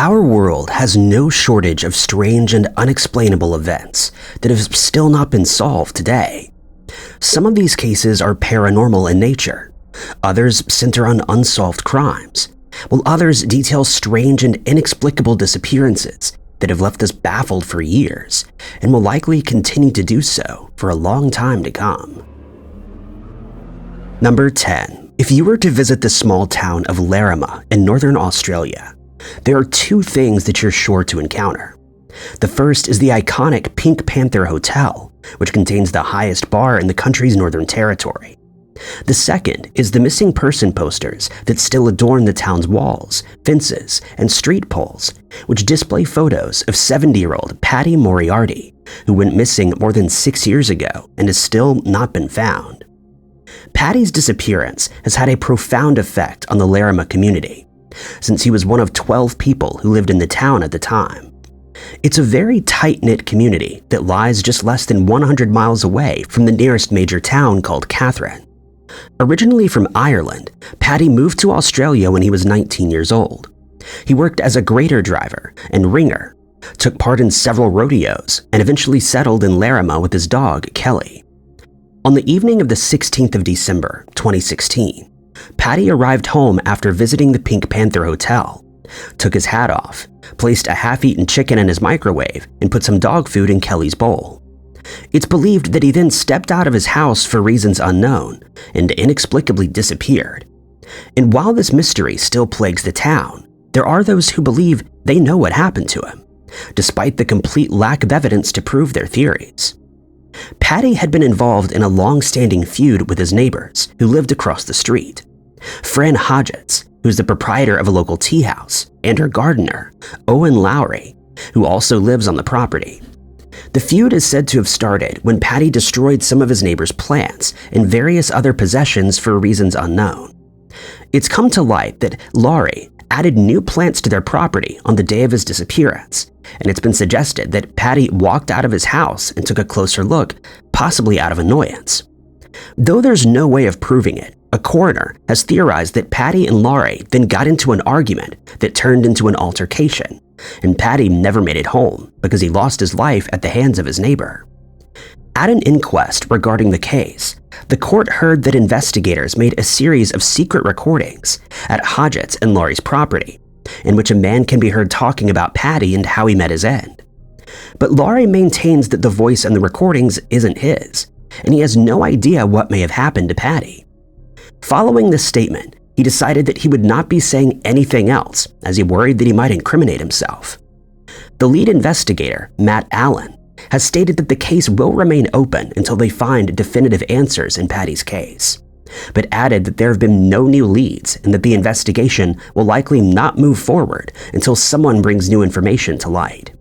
Our world has no shortage of strange and unexplainable events that have still not been solved today. Some of these cases are paranormal in nature. Others center on unsolved crimes, while others detail strange and inexplicable disappearances that have left us baffled for years and will likely continue to do so for a long time to come. Number 10. If you were to visit the small town of Larrimah in northern Australia, there are two things that you're sure to encounter. The first is the iconic Pink Panther Hotel, which contains the highest bar in the country's Northern Territory. The second is the missing person posters that still adorn the town's walls, fences, and street poles, which display photos of 70-year-old Patty Moriarty, who went missing more than 6 years ago and has still not been found. Patty's disappearance has had a profound effect on the Larrimah community, since he was one of 12 people who lived in the town at the time. It's a very tight-knit community that lies just less than 100 miles away from the nearest major town called Catherine. Originally from Ireland, Patty moved to Australia when he was 19 years old. He worked as a grader driver and ringer, took part in several rodeos, and eventually settled in Larrimah with his dog, Kelly. On the evening of the 16th of December, 2016, Patty arrived home after visiting the Pink Panther Hotel, took his hat off, placed a half-eaten chicken in his microwave, and put some dog food in Kelly's bowl. It's believed that he then stepped out of his house for reasons unknown and inexplicably disappeared. And while this mystery still plagues the town, there are those who believe they know what happened to him, despite the complete lack of evidence to prove their theories. Patty had been involved in a long-standing feud with his neighbors who lived across the street. Fran Hodgetts, who's the proprietor of a local tea house, and her gardener, Owen Lowry, who also lives on the property. The feud is said to have started when Patty destroyed some of his neighbor's plants and various other possessions for reasons unknown. It's come to light that Lowry added new plants to their property on the day of his disappearance, and it's been suggested that Patty walked out of his house and took a closer look, possibly out of annoyance. Though there's no way of proving it, a coroner has theorized that Patty and Lowry then got into an argument that turned into an altercation, and Patty never made it home because he lost his life at the hands of his neighbor. At an inquest regarding the case, the court heard that investigators made a series of secret recordings at Hodgetts and Lowry's property, in which a man can be heard talking about Patty and how he met his end. But Lowry maintains that the voice in the recordings isn't his, and he has no idea what may have happened to Patty. Following this statement, he decided that he would not be saying anything else, as he worried that he might incriminate himself. The lead investigator, Matt Allen, has stated that the case will remain open until they find definitive answers in Patty's case, but added that there have been no new leads and that the investigation will likely not move forward until someone brings new information to light.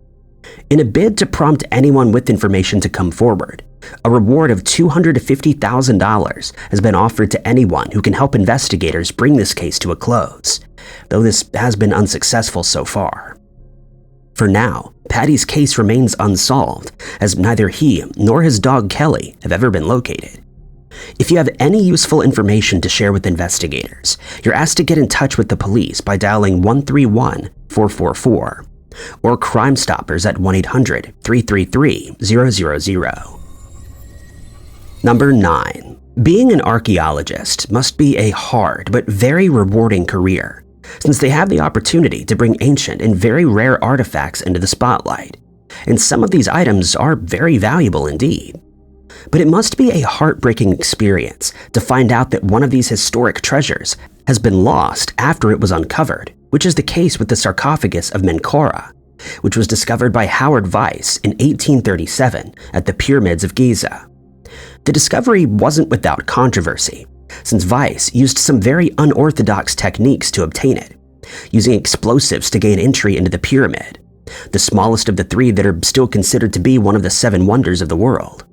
In a bid to prompt anyone with information to come forward, a reward of $250,000 has been offered to anyone who can help investigators bring this case to a close, though this has been unsuccessful so far. For now, Patty's case remains unsolved, as neither he nor his dog Kelly have ever been located. If you have any useful information to share with investigators, you're asked to get in touch with the police by dialing 131-444 or Crime Stoppers at 1-800-333-000. Number 9. Being an archaeologist must be a hard but very rewarding career, since they have the opportunity to bring ancient and very rare artifacts into the spotlight, and some of these items are very valuable indeed. But it must be a heartbreaking experience to find out that one of these historic treasures has been lost after it was uncovered, which is the case with the sarcophagus of Menkora, which was discovered by Howard Weiss in 1837 at the Pyramids of Giza. The discovery wasn't without controversy, since Weiss used some very unorthodox techniques to obtain it, using explosives to gain entry into the pyramid, the smallest of the three that are still considered to be one of the 7 wonders of the world.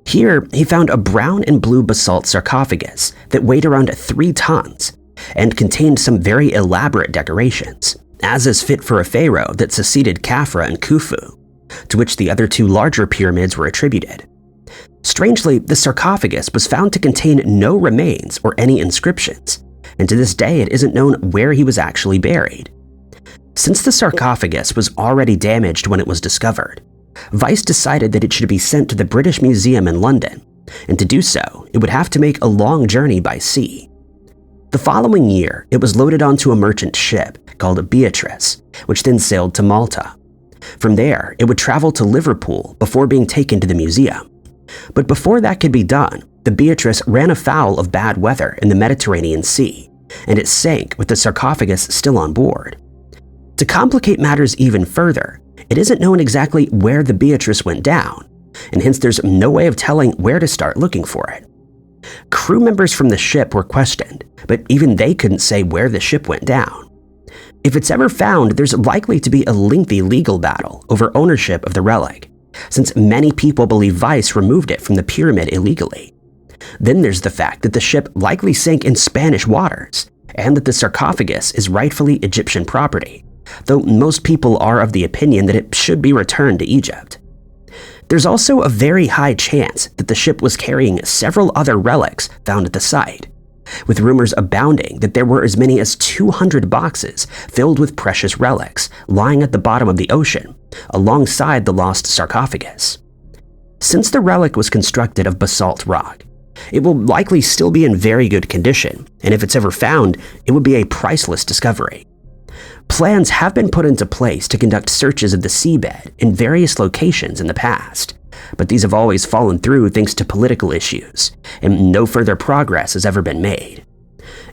Here, he found a brown and blue basalt sarcophagus that weighed around 3 tons and contained some very elaborate decorations, as is fit for a pharaoh that succeeded Khafra and Khufu, to which the other 2 larger pyramids were attributed. Strangely, the sarcophagus was found to contain no remains or any inscriptions, and to this day it isn't known where he was actually buried. Since the sarcophagus was already damaged when it was discovered, Vice decided that it should be sent to the British Museum in London, and to do so, it would have to make a long journey by sea. The following year, it was loaded onto a merchant ship called Beatrice, which then sailed to Malta. From there, it would travel to Liverpool before being taken to the museum. But before that could be done, the Beatrice ran afoul of bad weather in the Mediterranean Sea, and it sank with the sarcophagus still on board. To complicate matters even further, it isn't known exactly where the Beatrice went down, and hence there's no way of telling where to start looking for it. Crew members from the ship were questioned, but even they couldn't say where the ship went down. If it's ever found, there's likely to be a lengthy legal battle over ownership of the relic, since many people believe Vice removed it from the pyramid illegally. Then there's the fact that the ship likely sank in Spanish waters, and that the sarcophagus is rightfully Egyptian property, though most people are of the opinion that it should be returned to Egypt. There's also a very high chance that the ship was carrying several other relics found at the site, with rumors abounding that there were as many as 200 boxes filled with precious relics lying at the bottom of the ocean, alongside the lost sarcophagus. Since the relic was constructed of basalt rock, it will likely still be in very good condition, and if it's ever found, it would be a priceless discovery. Plans have been put into place to conduct searches of the seabed in various locations in the past, but these have always fallen through thanks to political issues, and no further progress has ever been made.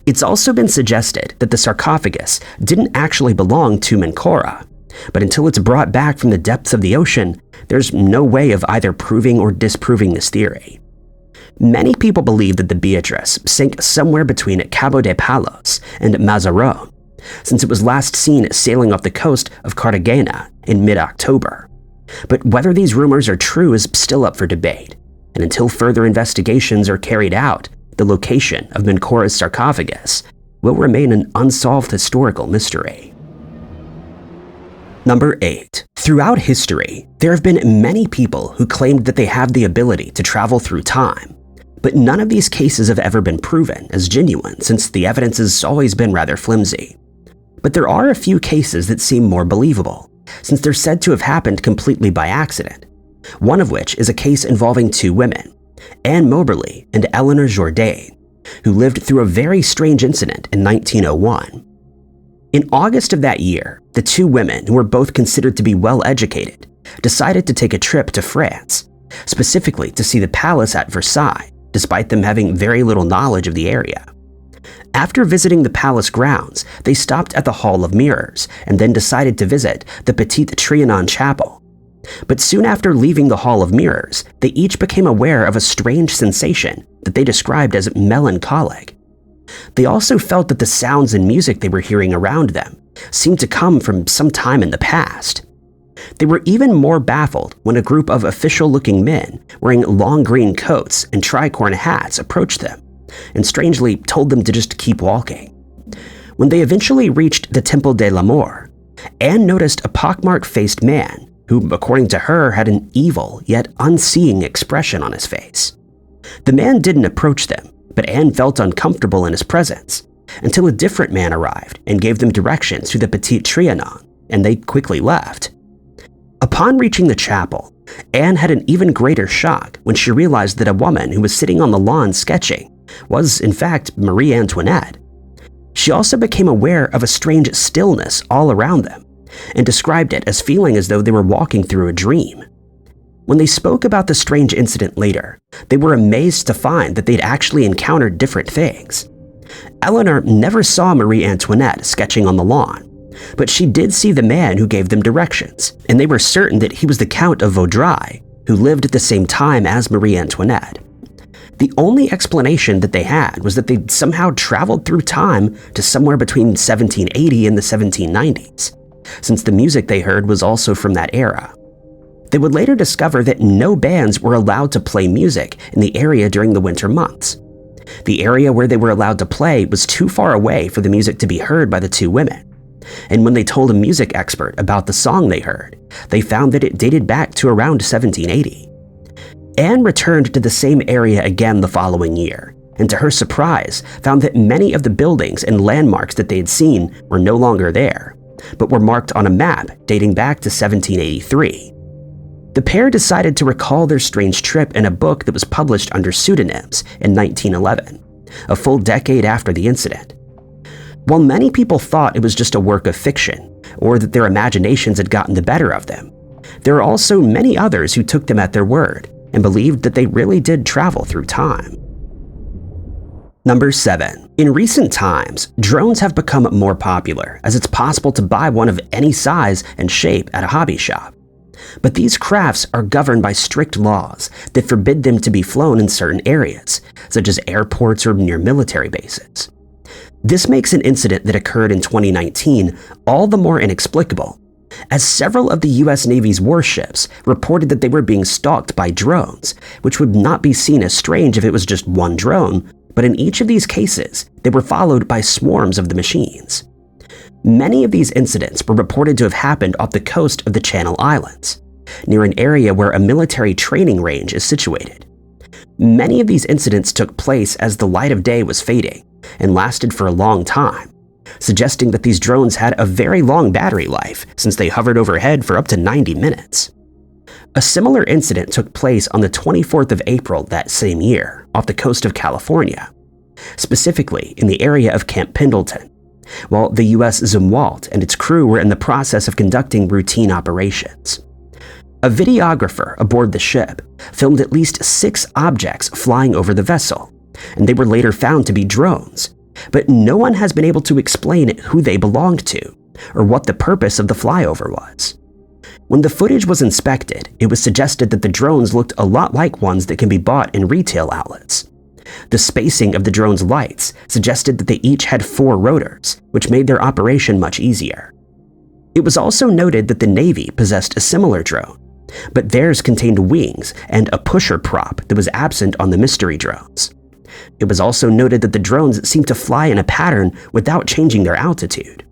It's also been suggested that the sarcophagus didn't actually belong to Menkora, but until it's brought back from the depths of the ocean, there's no way of either proving or disproving this theory. Many people believe that the Beatrice sank somewhere between Cabo de Palos and Mazarón, since it was last seen sailing off the coast of Cartagena in mid-October. But whether these rumors are true is still up for debate, and until further investigations are carried out, the location of Menkora's sarcophagus will remain an unsolved historical mystery. Number 8. Throughout history, there have been many people who claimed that they have the ability to travel through time, but none of these cases have ever been proven as genuine since the evidence has always been rather flimsy. But there are a few cases that seem more believable, since they're said to have happened completely by accident, one of which is a case involving two women, Anne Moberly and Eleanor Jourdain, who lived through a very strange incident in 1901. In August of that year, the two women, who were both considered to be well-educated, decided to take a trip to France, specifically to see the palace at Versailles, despite them having very little knowledge of the area. After visiting the palace grounds, they stopped at the Hall of Mirrors and then decided to visit the Petit Trianon Chapel. But soon after leaving the Hall of Mirrors, they each became aware of a strange sensation that they described as melancholic. They also felt that the sounds and music they were hearing around them seemed to come from some time in the past. They were even more baffled when a group of official-looking men wearing long green coats and tricorn hats approached them, and strangely told them to just keep walking. When they eventually reached the Temple de l'Amour, Anne noticed a pockmark-faced man who, according to her, had an evil yet unseeing expression on his face. The man didn't approach them, but Anne felt uncomfortable in his presence, until a different man arrived and gave them directions to the Petit Trianon, and they quickly left. Upon reaching the chapel, Anne had an even greater shock when she realized that a woman who was sitting on the lawn sketching was, in fact, Marie Antoinette. She also became aware of a strange stillness all around them, and described it as feeling as though they were walking through a dream. When they spoke about the strange incident later, they were amazed to find that they'd actually encountered different things. Eleanor never saw Marie Antoinette sketching on the lawn, but she did see the man who gave them directions, and they were certain that he was the Count of Vaudreuil, who lived at the same time as Marie Antoinette. The only explanation that they had was that they'd somehow traveled through time to somewhere between 1780 and the 1790s, since the music they heard was also from that era. They would later discover that no bands were allowed to play music in the area during the winter months. The area where they were allowed to play was too far away for the music to be heard by the two women, and when they told a music expert about the song they heard, they found that it dated back to around 1780. Anne returned to the same area again the following year, and to her surprise, found that many of the buildings and landmarks that they had seen were no longer there, but were marked on a map dating back to 1783. The pair decided to recall their strange trip in a book that was published under pseudonyms in 1911, a full decade after the incident. While many people thought it was just a work of fiction, or that their imaginations had gotten the better of them, there are also many others who took them at their word and believed that they really did travel through time. Number 7. In recent times, drones have become more popular as it's possible to buy one of any size and shape at a hobby shop. But these crafts are governed by strict laws that forbid them to be flown in certain areas, such as airports or near military bases. This makes an incident that occurred in 2019 all the more inexplicable, as several of the US Navy's warships reported that they were being stalked by drones, which would not be seen as strange if it was just one drone, but in each of these cases, they were followed by swarms of the machines. Many of these incidents were reported to have happened off the coast of the Channel Islands, near an area where a military training range is situated. Many of these incidents took place as the light of day was fading and lasted for a long time, suggesting that these drones had a very long battery life since they hovered overhead for up to 90 minutes. A similar incident took place on the 24th of April that same year off the coast of California, specifically in the area of Camp Pendleton, while the US Zumwalt and its crew were in the process of conducting routine operations. A videographer aboard the ship filmed at least 6 objects flying over the vessel, and they were later found to be drones, but no one has been able to explain who they belonged to or what the purpose of the flyover was. When the footage was inspected, it was suggested that the drones looked a lot like ones that can be bought in retail outlets. The spacing of the drone's lights suggested that they each had 4 rotors, which made their operation much easier. It was also noted that the Navy possessed a similar drone, but theirs contained wings and a pusher prop that was absent on the mystery drones. It was also noted that the drones seemed to fly in a pattern without changing their altitude.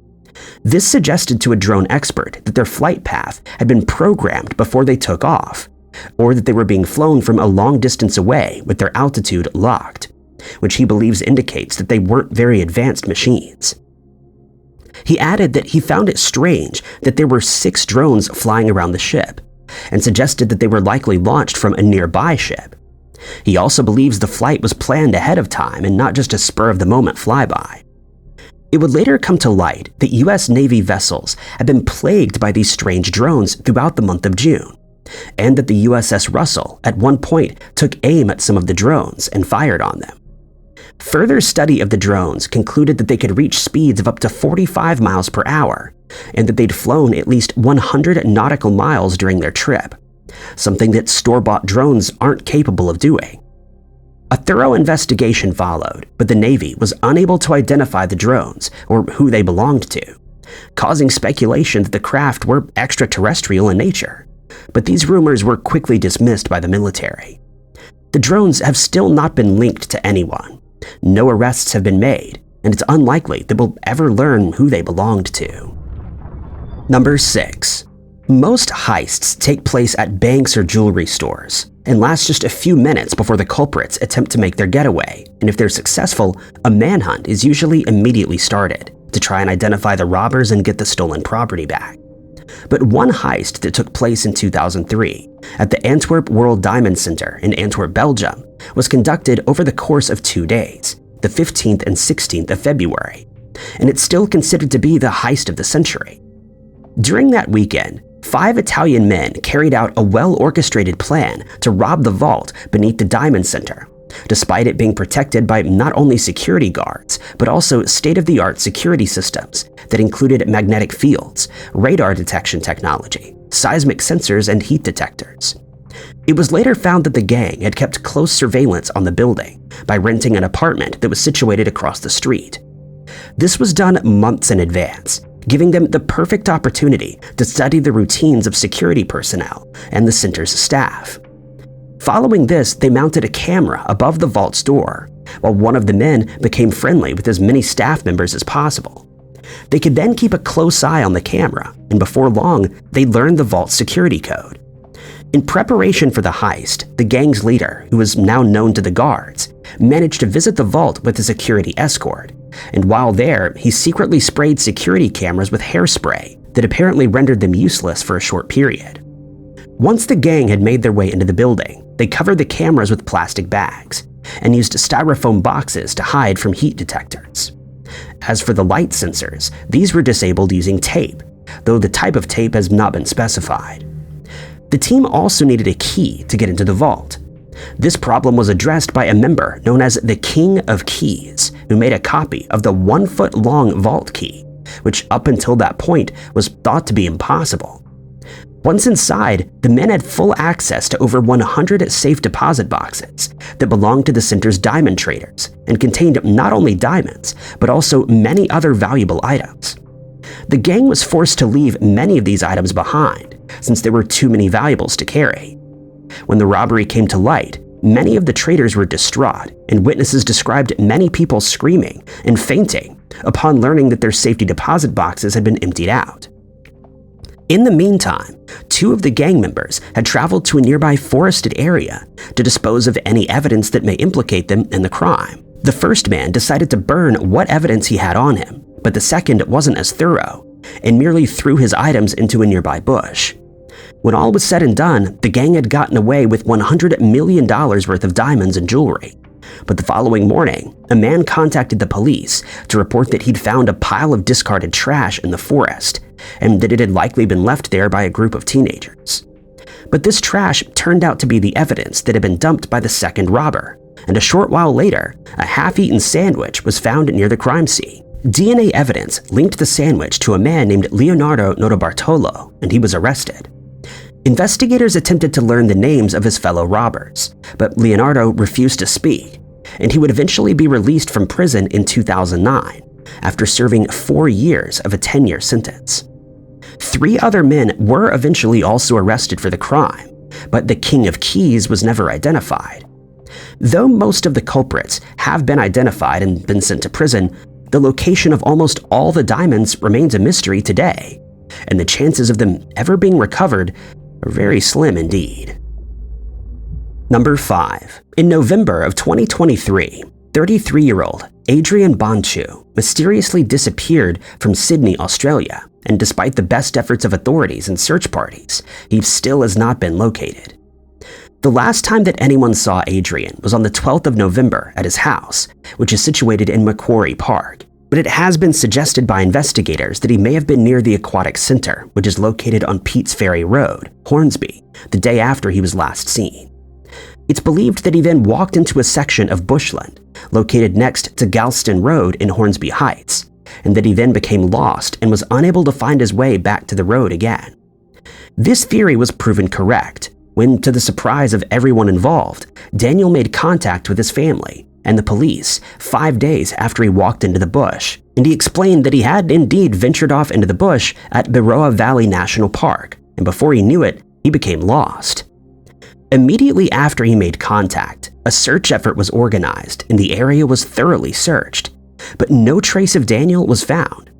This suggested to a drone expert that their flight path had been programmed before they took off, or that they were being flown from a long distance away with their altitude locked, which he believes indicates that they weren't very advanced machines. He added that he found it strange that there were 6 drones flying around the ship, and suggested that they were likely launched from a nearby ship. He also believes the flight was planned ahead of time and not just a spur-of-the-moment flyby. It would later come to light that US Navy vessels had been plagued by these strange drones throughout the month of June, and that the USS Russell at one point took aim at some of the drones and fired on them. Further study of the drones concluded that they could reach speeds of up to 45 miles per hour, and that they'd flown at least 100 nautical miles during their trip, something that store-bought drones aren't capable of doing. A thorough investigation followed, but the Navy was unable to identify the drones or who they belonged to, causing speculation that the craft were extraterrestrial in nature. But these rumors were quickly dismissed by the military. The drones have still not been linked to anyone. No arrests have been made, and it's unlikely that we'll ever learn who they belonged to. Number 6. Most heists take place at banks or jewelry stores and last just a few minutes before the culprits attempt to make their getaway, and if they're successful, a manhunt is usually immediately started to try and identify the robbers and get the stolen property back. But one heist that took place in 2003 at the Antwerp World Diamond Center in Antwerp, Belgium, was conducted over the course of 2 days, the 15th and 16th of February, and it's still considered to be the heist of the century. During that weekend, 5 Italian men carried out a well-orchestrated plan to rob the vault beneath the Diamond Center, despite it being protected by not only security guards, but also state-of-the-art security systems that included magnetic fields, radar detection technology, seismic sensors, and heat detectors. It was later found that the gang had kept close surveillance on the building by renting an apartment that was situated across the street. This was done months in advance, giving them the perfect opportunity to study the routines of security personnel and the center's staff. Following this, they mounted a camera above the vault's door, while one of the men became friendly with as many staff members as possible. They could then keep a close eye on the camera, and before long, they learned the vault's security code. In preparation for the heist, the gang's leader, who was now known to the guards, managed to visit the vault with a security escort, and while there, he secretly sprayed security cameras with hairspray that apparently rendered them useless for a short period. Once the gang had made their way into the building, they covered the cameras with plastic bags and used styrofoam boxes to hide from heat detectors. As for the light sensors, these were disabled using tape, though the type of tape has not been specified. The team also needed a key to get into the vault. This problem was addressed by a member known as the King of Keys, who made a copy of the 1-foot-long vault key, which up until that point was thought to be impossible. Once inside, the men had full access to over 100 safe deposit boxes that belonged to the center's diamond traders and contained not only diamonds, but also many other valuable items. The gang was forced to leave many of these items behind, since there were too many valuables to carry. When the robbery came to light, many of the traders were distraught, and witnesses described many people screaming and fainting upon learning that their safety deposit boxes had been emptied out. In the meantime, 2 of the gang members had traveled to a nearby forested area to dispose of any evidence that may implicate them in the crime. The first man decided to burn what evidence he had on him, but the second wasn't as thorough and merely threw his items into a nearby bush. When all was said and done, the gang had gotten away with $100 million worth of diamonds and jewelry. But the following morning, a man contacted the police to report that he'd found a pile of discarded trash in the forest, and that it had likely been left there by a group of teenagers. But this trash turned out to be the evidence that had been dumped by the second robber, and a short while later, a half-eaten sandwich was found near the crime scene. DNA evidence linked the sandwich to a man named Leonardo Notarbartolo, and he was arrested. Investigators attempted to learn the names of his fellow robbers, but Leonardo refused to speak, and he would eventually be released from prison in 2009 after serving 4 years of a 10-year sentence. 3 other men were eventually also arrested for the crime, but the King of Keys was never identified. Though most of the culprits have been identified and been sent to prison, the location of almost all the diamonds remains a mystery today, and the chances of them ever being recovered are very slim indeed. Number 5. In November of 2023, 33-year-old Adrian Bonchu mysteriously disappeared from Sydney, Australia, and despite the best efforts of authorities and search parties, he still has not been located. The last time that anyone saw Adrian was on the 12th of November at his house, which is situated in Macquarie Park, but it has been suggested by investigators that he may have been near the Aquatic Centre, which is located on Peats Ferry Road, Hornsby, the day after he was last seen. It's believed that he then walked into a section of bushland located next to Galston Road in Hornsby Heights, and that he then became lost and was unable to find his way back to the road again. This theory was proven correct when, to the surprise of everyone involved, Daniel made contact with his family and the police 5 days after he walked into the bush, and he explained that he had indeed ventured off into the bush at Berroa Valley National Park, and before he knew it, he became lost. Immediately after he made contact, a search effort was organized and the area was thoroughly searched, but no trace of Daniel was found.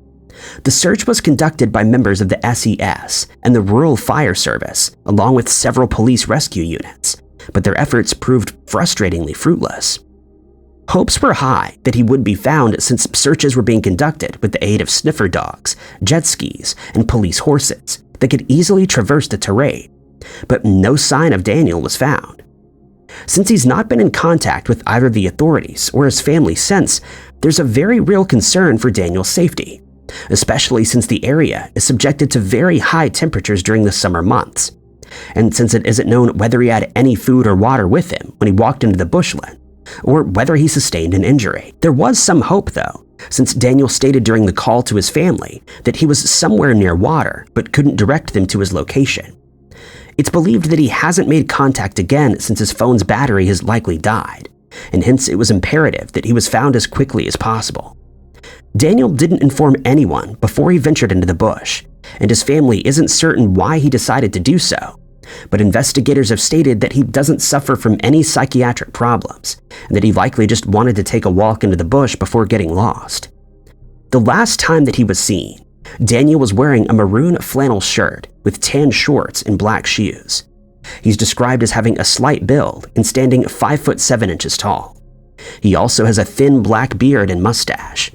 The search was conducted by members of the SES and the Rural Fire Service, along with several police rescue units, but their efforts proved frustratingly fruitless. Hopes were high that he would be found since searches were being conducted with the aid of sniffer dogs, jet skis, and police horses that could easily traverse the terrain, but no sign of Daniel was found. Since he's not been in contact with either the authorities or his family since, there's a very real concern for Daniel's safety, especially since the area is subjected to very high temperatures during the summer months, and since it isn't known whether he had any food or water with him when he walked into the bushland, or whether he sustained an injury. There was some hope, though, since Daniel stated during the call to his family that he was somewhere near water but couldn't direct them to his location. It's believed that he hasn't made contact again since his phone's battery has likely died, and hence it was imperative that he was found as quickly as possible. Daniel didn't inform anyone before he ventured into the bush, and his family isn't certain why he decided to do so, but investigators have stated that he doesn't suffer from any psychiatric problems, and that he likely just wanted to take a walk into the bush before getting lost. The last time that he was seen, Daniel was wearing a maroon flannel shirt with tan shorts and black shoes. He's described as having a slight build and standing 5'7" tall. He also has a thin black beard and mustache,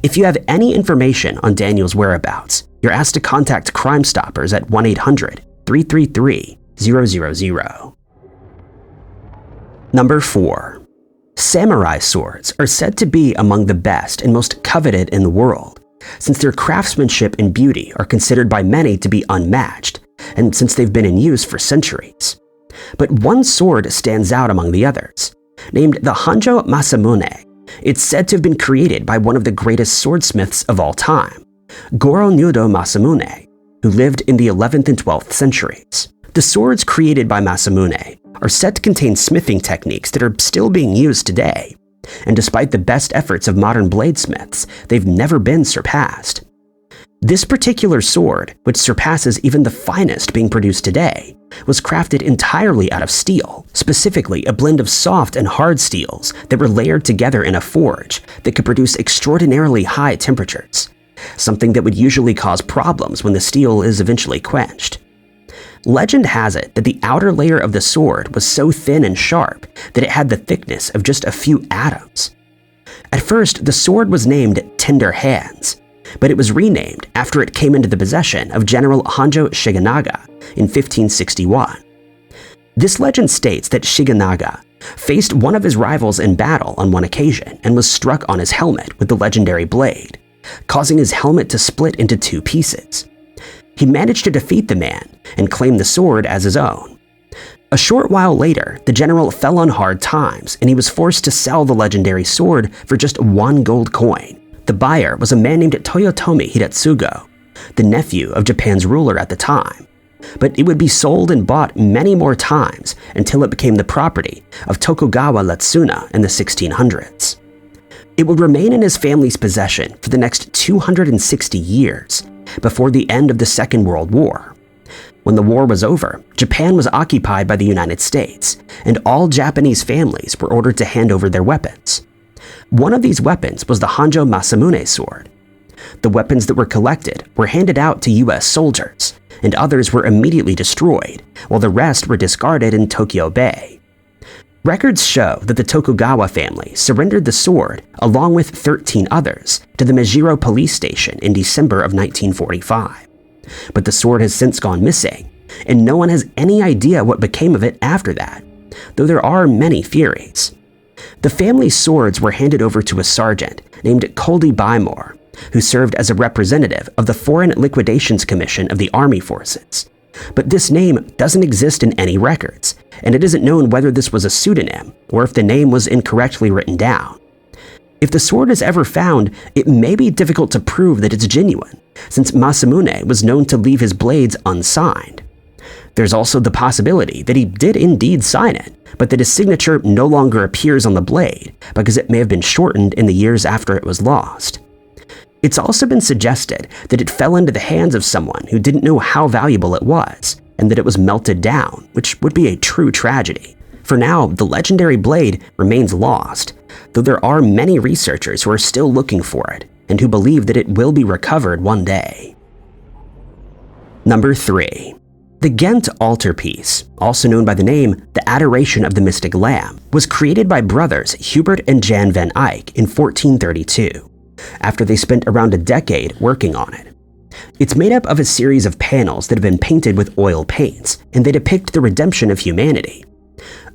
If you have any information on Daniel's whereabouts, you're asked to contact Crime Stoppers at 1-800-333-000. Number 4. Samurai swords are said to be among the best and most coveted in the world, since their craftsmanship and beauty are considered by many to be unmatched, and since they've been in use for centuries. But one sword stands out among the others. Named the Hanjo Masamune, it's said to have been created by one of the greatest swordsmiths of all time, Goro-Nyudo Masamune, who lived in the 11th and 12th centuries. The swords created by Masamune are said to contain smithing techniques that are still being used today, and despite the best efforts of modern bladesmiths, they've never been surpassed. This particular sword, which surpasses even the finest being produced today, was crafted entirely out of steel, specifically a blend of soft and hard steels that were layered together in a forge that could produce extraordinarily high temperatures, something that would usually cause problems when the steel is eventually quenched. Legend has it that the outer layer of the sword was so thin and sharp that it had the thickness of just a few atoms. At first, the sword was named Tender Hands, but it was renamed after it came into the possession of General Hanjo Shigenaga in 1561. This legend states that Shigenaga faced one of his rivals in battle on one occasion and was struck on his helmet with the legendary blade, causing his helmet to split into 2 pieces. He managed to defeat the man and claim the sword as his own. A short while later, the general fell on hard times and he was forced to sell the legendary sword for just 1 gold coin. The buyer was a man named Toyotomi Hidetsugo, the nephew of Japan's ruler at the time, but it would be sold and bought many more times until it became the property of Tokugawa Ieyasu in the 1600s. It would remain in his family's possession for the next 260 years, before the end of the Second World War. When the war was over, Japan was occupied by the United States, and all Japanese families were ordered to hand over their weapons. One of these weapons was the Hanjo Masamune sword. The weapons that were collected were handed out to US soldiers, and others were immediately destroyed, while the rest were discarded in Tokyo Bay. Records show that the Tokugawa family surrendered the sword along with 13 others to the Meijiro police station in December of 1945. But the sword has since gone missing, and no one has any idea what became of it after that, though there are many theories. The family's swords were handed over to a sergeant named Coldy Bymore, who served as a representative of the Foreign Liquidations Commission of the Army Forces. But this name doesn't exist in any records, and it isn't known whether this was a pseudonym or if the name was incorrectly written down. If the sword is ever found, it may be difficult to prove that it's genuine, since Masamune was known to leave his blades unsigned. There's also the possibility that he did indeed sign it, but that his signature no longer appears on the blade because it may have been shortened in the years after it was lost. It's also been suggested that it fell into the hands of someone who didn't know how valuable it was, and that it was melted down, which would be a true tragedy. For now, the legendary blade remains lost, though there are many researchers who are still looking for it, and who believe that it will be recovered one day. Number 3. The Gent altarpiece, also known by the name The Adoration of the Mystic Lamb, was created by brothers Hubert and Jan van Eyck in 1432, after they spent around a decade working on it. It's made up of a series of panels that have been painted with oil paints, and they depict the redemption of humanity.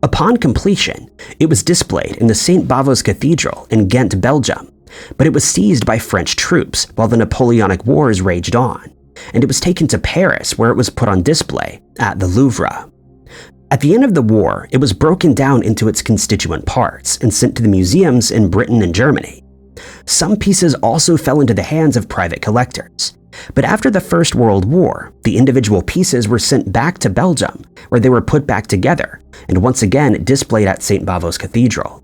Upon completion, it was displayed in the St. Bavo's Cathedral in Ghent, Belgium, but it was seized by French troops while the Napoleonic Wars raged on, and it was taken to Paris where it was put on display at the Louvre. At the end of the war, it was broken down into its constituent parts and sent to the museums in Britain and Germany. Some pieces also fell into the hands of private collectors, but after the First World War, the individual pieces were sent back to Belgium, where they were put back together and once again displayed at St. Bavo's Cathedral.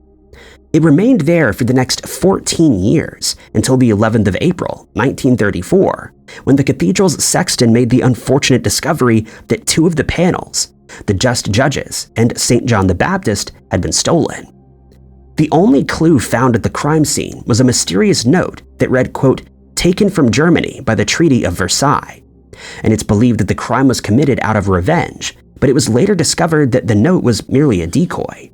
It remained there for the next 14 years until the 11th of April, 1934, when the cathedral's sexton made the unfortunate discovery that 2 of the panels, the Just Judges and St. John the Baptist, had been stolen. The only clue found at the crime scene was a mysterious note that read, quote, "Taken from Germany by the Treaty of Versailles," and it's believed that the crime was committed out of revenge, but it was later discovered that the note was merely a decoy.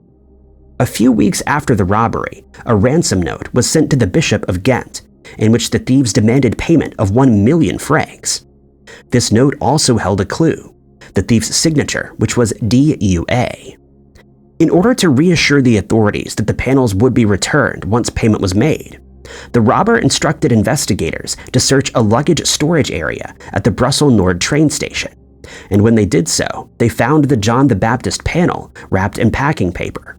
A few weeks after the robbery, a ransom note was sent to the Bishop of Ghent, in which the thieves demanded payment of 1 million francs. This note also held a clue, the thief's signature, which was DUA. In order to reassure the authorities that the panels would be returned once payment was made, the robber instructed investigators to search a luggage storage area at the Brussels Nord train station, and when they did so, they found the John the Baptist panel wrapped in packing paper.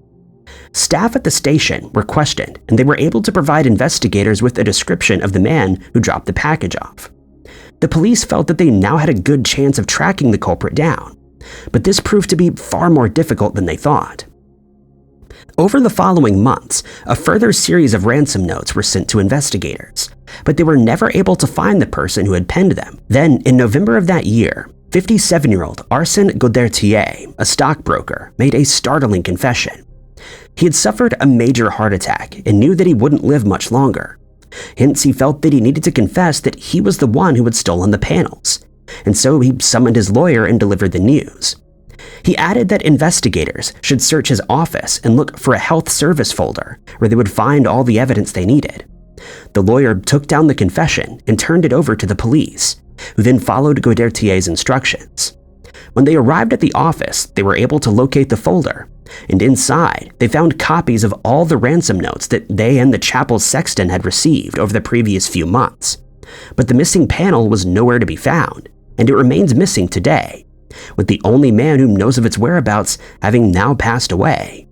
Staff at the station were questioned, and they were able to provide investigators with a description of the man who dropped the package off. The police felt that they now had a good chance of tracking the culprit down, but this proved to be far more difficult than they thought. Over the following months, a further series of ransom notes were sent to investigators, but they were never able to find the person who had penned them. Then, in November of that year, 57-year-old Arsène Godertier, a stockbroker, made a startling confession. He had suffered a major heart attack and knew that he wouldn't live much longer. Hence, he felt that he needed to confess that he was the one who had stolen the panels, and so he summoned his lawyer and delivered the news. He added that investigators should search his office and look for a health service folder where they would find all the evidence they needed. The lawyer took down the confession and turned it over to the police, who then followed Godertier's instructions. When they arrived at the office, they were able to locate the folder, and inside, they found copies of all the ransom notes that they and the chapel's sexton had received over the previous few months. But the missing panel was nowhere to be found, and it remains missing today, with the only man who knows of its whereabouts having now passed away.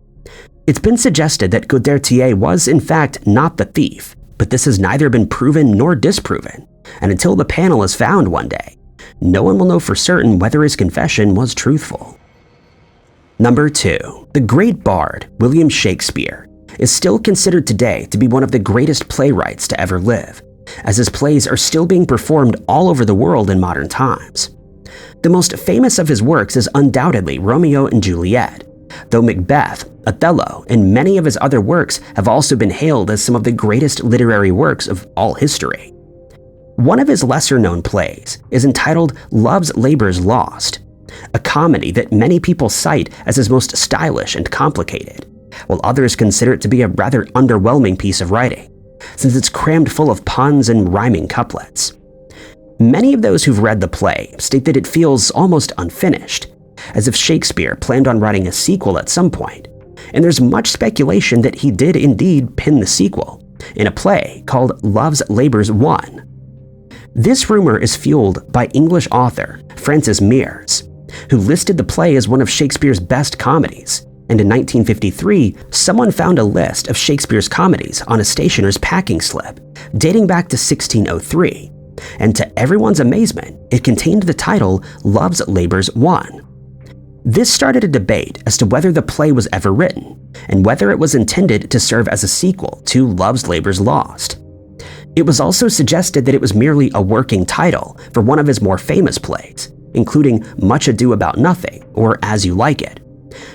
It's been suggested that Godertier was in fact not the thief, but this has neither been proven nor disproven, and until the panel is found one day, no one will know for certain whether his confession was truthful. Number 2. The great bard, William Shakespeare, is still considered today to be one of the greatest playwrights to ever live, as his plays are still being performed all over the world in modern times. The most famous of his works is undoubtedly Romeo and Juliet, though Macbeth, Othello, and many of his other works have also been hailed as some of the greatest literary works of all history. One of his lesser-known plays is entitled Love's Labour's Lost, a comedy that many people cite as his most stylish and complicated, while others consider it to be a rather underwhelming piece of writing, since it's crammed full of puns and rhyming couplets. Many of those who've read the play state that it feels almost unfinished, as if Shakespeare planned on writing a sequel at some point, and there's much speculation that he did indeed pen the sequel, in a play called Love's Labour's Won. This rumor is fueled by English author Francis Mears, who listed the play as one of Shakespeare's best comedies, and in 1953, someone found a list of Shakespeare's comedies on a stationer's packing slip, dating back to 1603, and to everyone's amazement, it contained the title Love's Labour's Won. This started a debate as to whether the play was ever written, and whether it was intended to serve as a sequel to Love's Labour's Lost. It was also suggested that it was merely a working title for one of his more famous plays, including Much Ado About Nothing or As You Like It,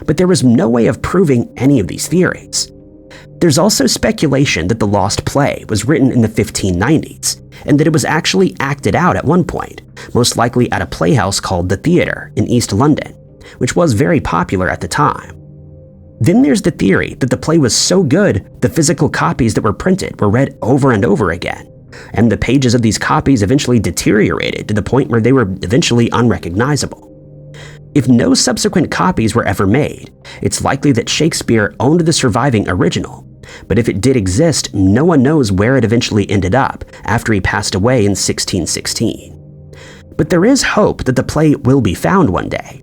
but there was no way of proving any of these theories. There's also speculation that the lost play was written in the 1590s, and that it was actually acted out at one point, most likely at a playhouse called The Theatre in East London, which was very popular at the time. Then there's the theory that the play was so good, the physical copies that were printed were read over and over again, and the pages of these copies eventually deteriorated to the point where they were eventually unrecognizable. If no subsequent copies were ever made, it's likely that Shakespeare owned the surviving original, but if it did exist, no one knows where it eventually ended up after he passed away in 1616. But there is hope that the play will be found one day.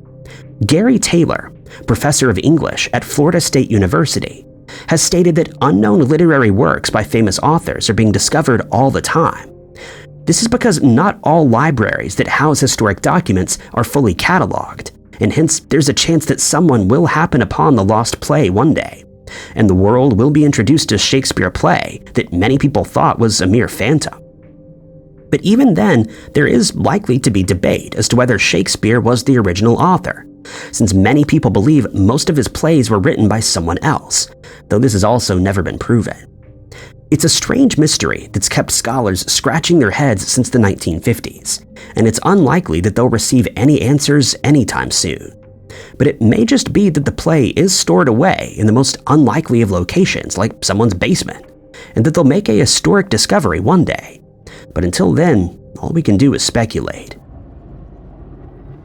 Gary Taylor, professor of English at Florida State University, has stated that unknown literary works by famous authors are being discovered all the time. This is because not all libraries that house historic documents are fully cataloged, and hence there's a chance that someone will happen upon the lost play one day, and the world will be introduced to a Shakespeare play that many people thought was a mere phantom. But even then, there is likely to be debate as to whether Shakespeare was the original author, since many people believe most of his plays were written by someone else, though this has also never been proven. It's a strange mystery that's kept scholars scratching their heads since the 1950s, and it's unlikely that they'll receive any answers anytime soon. But it may just be that the play is stored away in the most unlikely of locations, like someone's basement, and that they'll make a historic discovery one day. But until then, all we can do is speculate.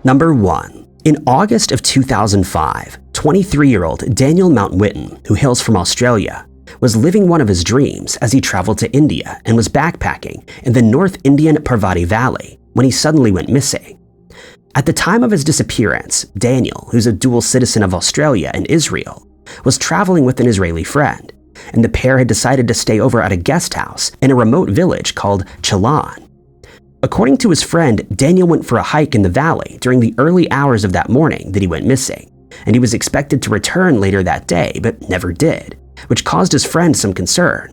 Number 1. In August of 2005, 23-year-old Daniel Mountwitten, who hails from Australia, was living one of his dreams as he traveled to India and was backpacking in the North Indian Parvati Valley when he suddenly went missing. At the time of his disappearance, Daniel, who's a dual citizen of Australia and Israel, was traveling with an Israeli friend, and the pair had decided to stay over at a guest house in a remote village called Chalan. According to his friend, Daniel went for a hike in the valley during the early hours of that morning that he went missing, and he was expected to return later that day but never did, which caused his friend some concern.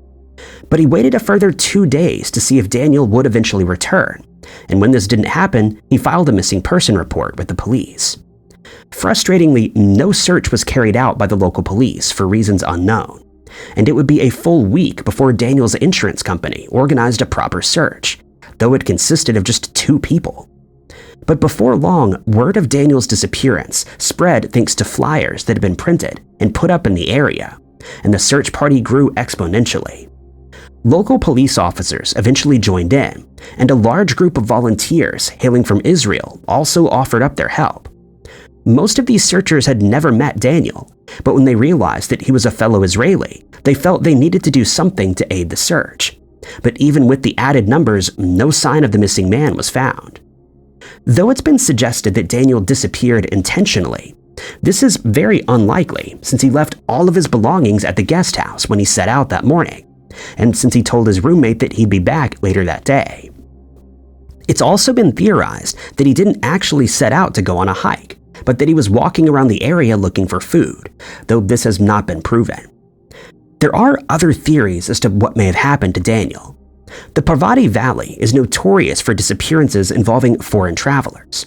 But he waited a further 2 days to see if Daniel would eventually return, and when this didn't happen, he filed a missing person report with the police. Frustratingly, no search was carried out by the local police for reasons unknown, and it would be a full week before Daniel's insurance company organized a proper search, though it consisted of just 2 people. But before long, word of Daniel's disappearance spread thanks to flyers that had been printed and put up in the area, and the search party grew exponentially. Local police officers eventually joined in, and a large group of volunteers hailing from Israel also offered up their help. Most of these searchers had never met Daniel, but when they realized that he was a fellow Israeli, they felt they needed to do something to aid the search. But even with the added numbers, no sign of the missing man was found. Though it's been suggested that Daniel disappeared intentionally, this is very unlikely since he left all of his belongings at the guest house when he set out that morning, and since he told his roommate that he'd be back later that day. It's also been theorized that he didn't actually set out to go on a hike, but that he was walking around the area looking for food, though this has not been proven. There are other theories as to what may have happened to Daniel. The Parvati Valley is notorious for disappearances involving foreign travelers.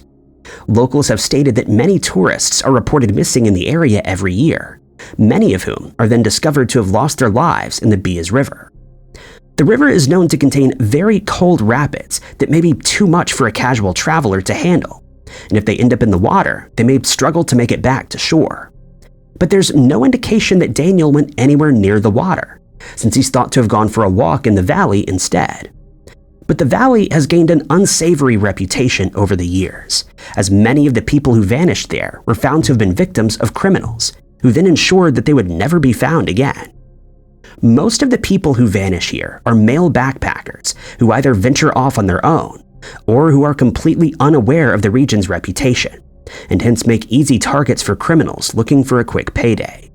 Locals have stated that many tourists are reported missing in the area every year, many of whom are then discovered to have lost their lives in the Bias River. The river is known to contain very cold rapids that may be too much for a casual traveler to handle, and if they end up in the water, they may struggle to make it back to shore. But there's no indication that Daniel went anywhere near the water, since he's thought to have gone for a walk in the valley instead. But the valley has gained an unsavory reputation over the years, as many of the people who vanished there were found to have been victims of criminals, who then ensured that they would never be found again. Most of the people who vanish here are male backpackers who either venture off on their own, or who are completely unaware of the region's reputation, and hence make easy targets for criminals looking for a quick payday.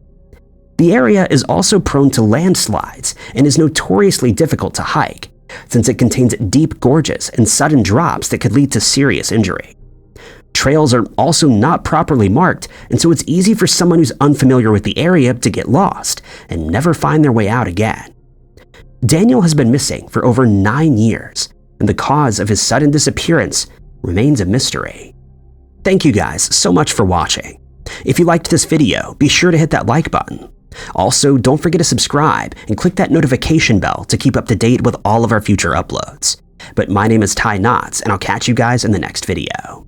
The area is also prone to landslides and is notoriously difficult to hike, since it contains deep gorges and sudden drops that could lead to serious injury. Trails are also not properly marked, and so it's easy for someone who's unfamiliar with the area to get lost and never find their way out again. Daniel has been missing for over 9 years, and the cause of his sudden disappearance remains a mystery. Thank you guys so much for watching. If you liked this video, be sure to hit that like button. Also, don't forget to subscribe and click that notification bell to keep up to date with all of our future uploads. But my name is Ty Knotts, and I'll catch you guys in the next video.